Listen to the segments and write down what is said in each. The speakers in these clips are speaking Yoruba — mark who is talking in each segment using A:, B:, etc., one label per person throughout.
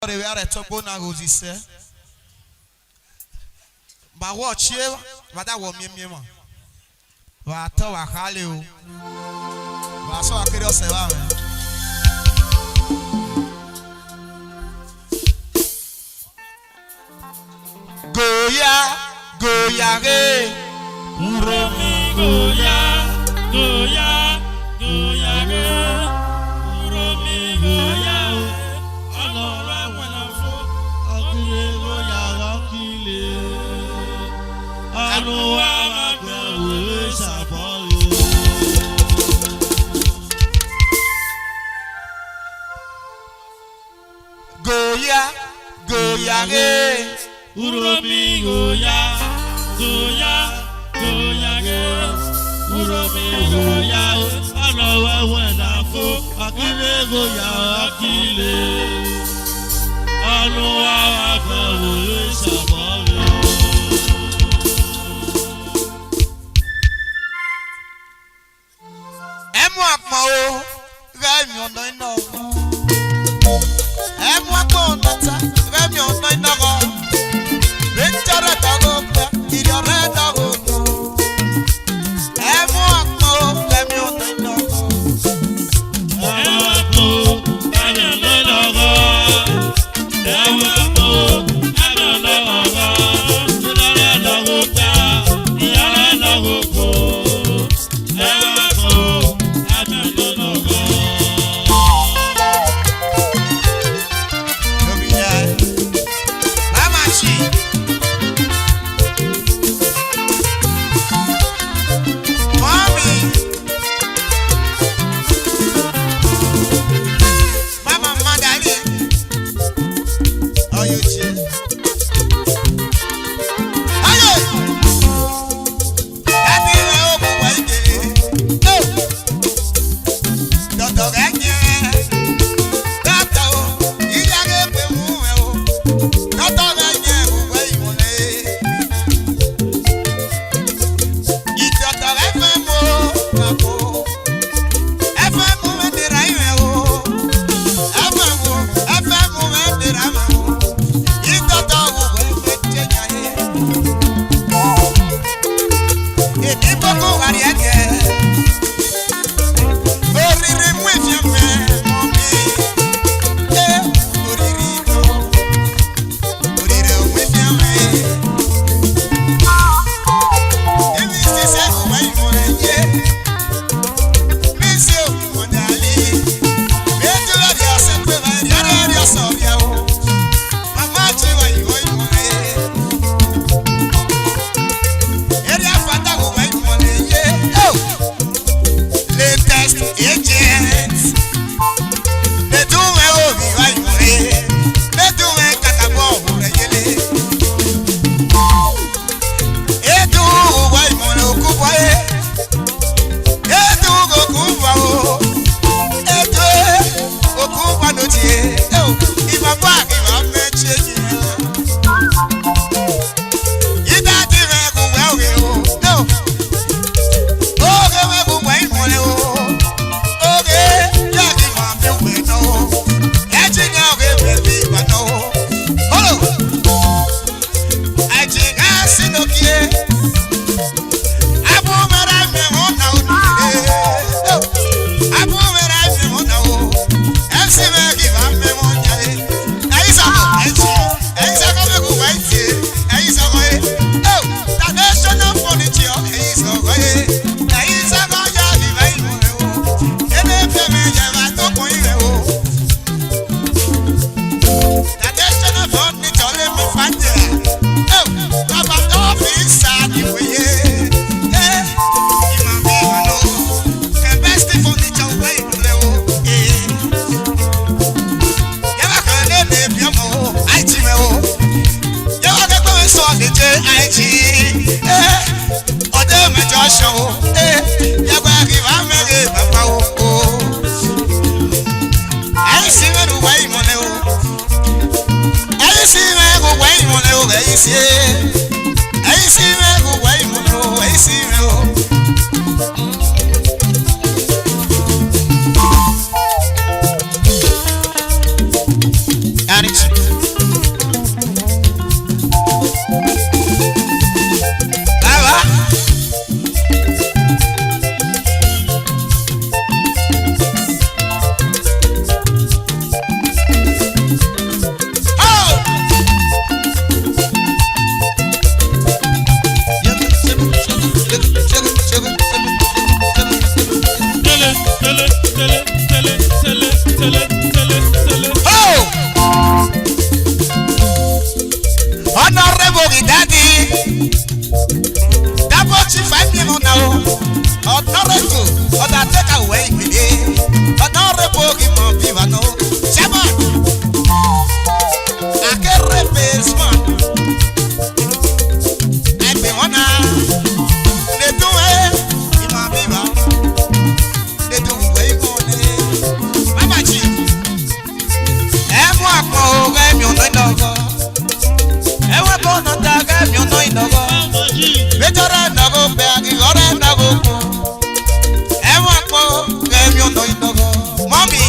A: we are a top on a rosy, sir. But watch you, but I want me. What a hallelujah. So I could also Goya, Goya,
B: Uromi Goya, Goya, Goya, Uromi Goya, Alora Wanafo, Akile Goya, Akile, Aloha Magwe Sapolo.
A: Goya, Goya,
B: Uromi Goya, Goya, Goya, Uromi Goya, Aloha Wanafo, Akile Goya, Akile, Aloha Magwe Sapolo.
A: Attitude. Ogi daddy. Double chief 5 million now. Honorable, other take away. Honorable, give my viva no. Shaman. I can replace man. I be one. They do it. Give my viva. They do way more. Mama G. Everyone go game you know go. Everyone go no game you know go. Better no go beg you or no go. Everyone go game you know go. Mommy.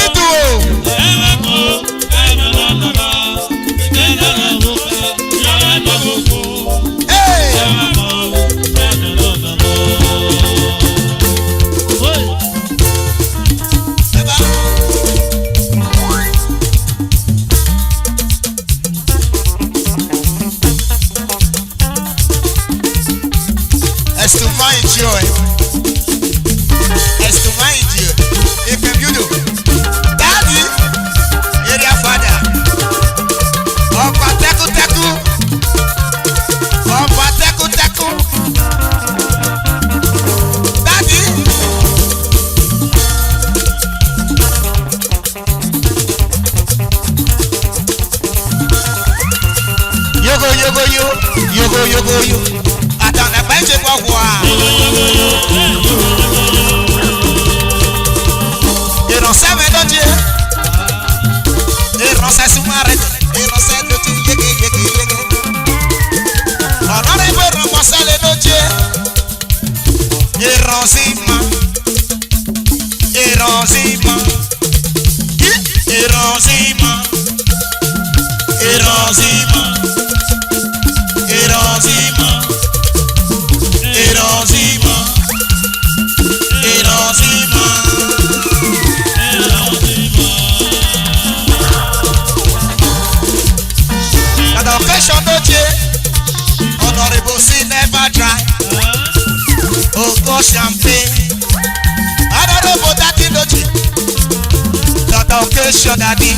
A: Itu. Hey. As to my joy, as to my joy, if you do, Daddy, area father, Opa teku teku, Opa teku teku, Daddy. Yogo yogo yo, yogo yogo yo. Atana benje kwa kwa. Ìránṣẹ́ mi lóde. Ìránṣẹ́ súnmọ́rẹ́. Ìránṣẹ́ lóde yégeyégeyége. Ọ̀nà rẹ̀ bẹ̀rẹ̀ ránṣẹ́lẹ̀ lóde. Ìránṣẹ́ mọ́. Ìránṣẹ́ mọ́. Ìránṣẹ́ mọ́. Ìránṣẹ́ mọ́. Ìránṣẹ́ mọ́. Erosima, Erosima, at the occasion noche, honorable sin never dry. Oh God, champagne, honorable daddy noche. At the occasion daddy,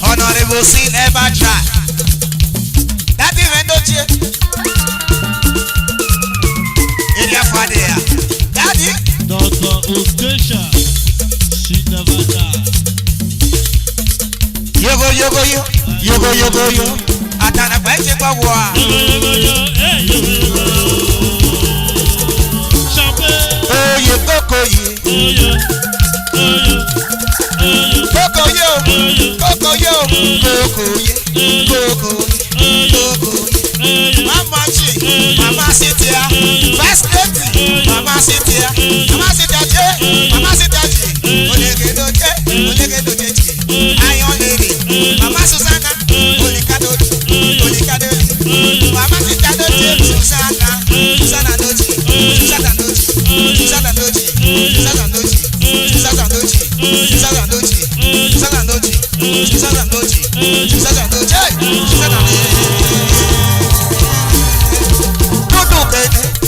A: honorable sin never dry. Daddy noche. Area father, Daddy.
B: Dr. Okesha, she never die.
A: Yogo yogo yo, yogo yogo yo. Atana baije kwa wa.
B: Yogo yogo yo, hey yogo yogo yo. Champagne.
A: Oh ye koko ye.
B: Oh yo, oh yo, oh yo.
A: Koko yo, koko yo, koko ye, koko ye, koko ye. Mama G, Mama Cynthia, First Lady, Mama Cynthia, Mama Cynthia, Mama Cynthia, Olege doje, Iron Lady, Mama Susanna, Olika doje, Mama Cynthia doje, Susanna doje, Susanna doje, Susanna doje, Susanna doje, Susanna doje, Susanna doje, Susanna doje, Susanna doje, Susanna doje, Susanna doje.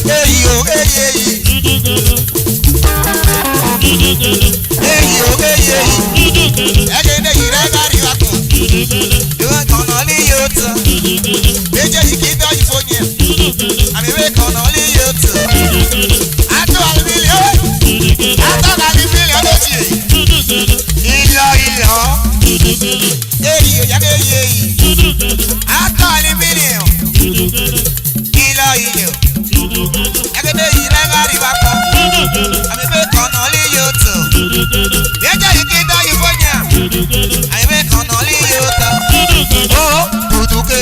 A: Hey yo, hey hey. Hey yo, hey hey. Again the iragari wako. You can only use. Beje ikida ifonya. Ami we can only use. Ato albillion. Ato albillion oji. Ilo. Hey yo, hey hey. Ato albillion. Ilo. Agade iragari wako. Ami we can only use. Beje ikida ifonya. Ami we can only use. Oh, kuduke.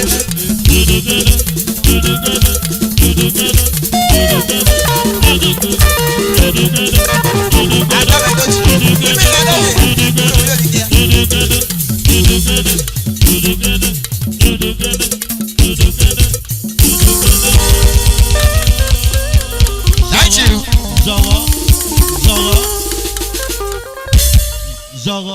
A: Thank you.
B: Zara.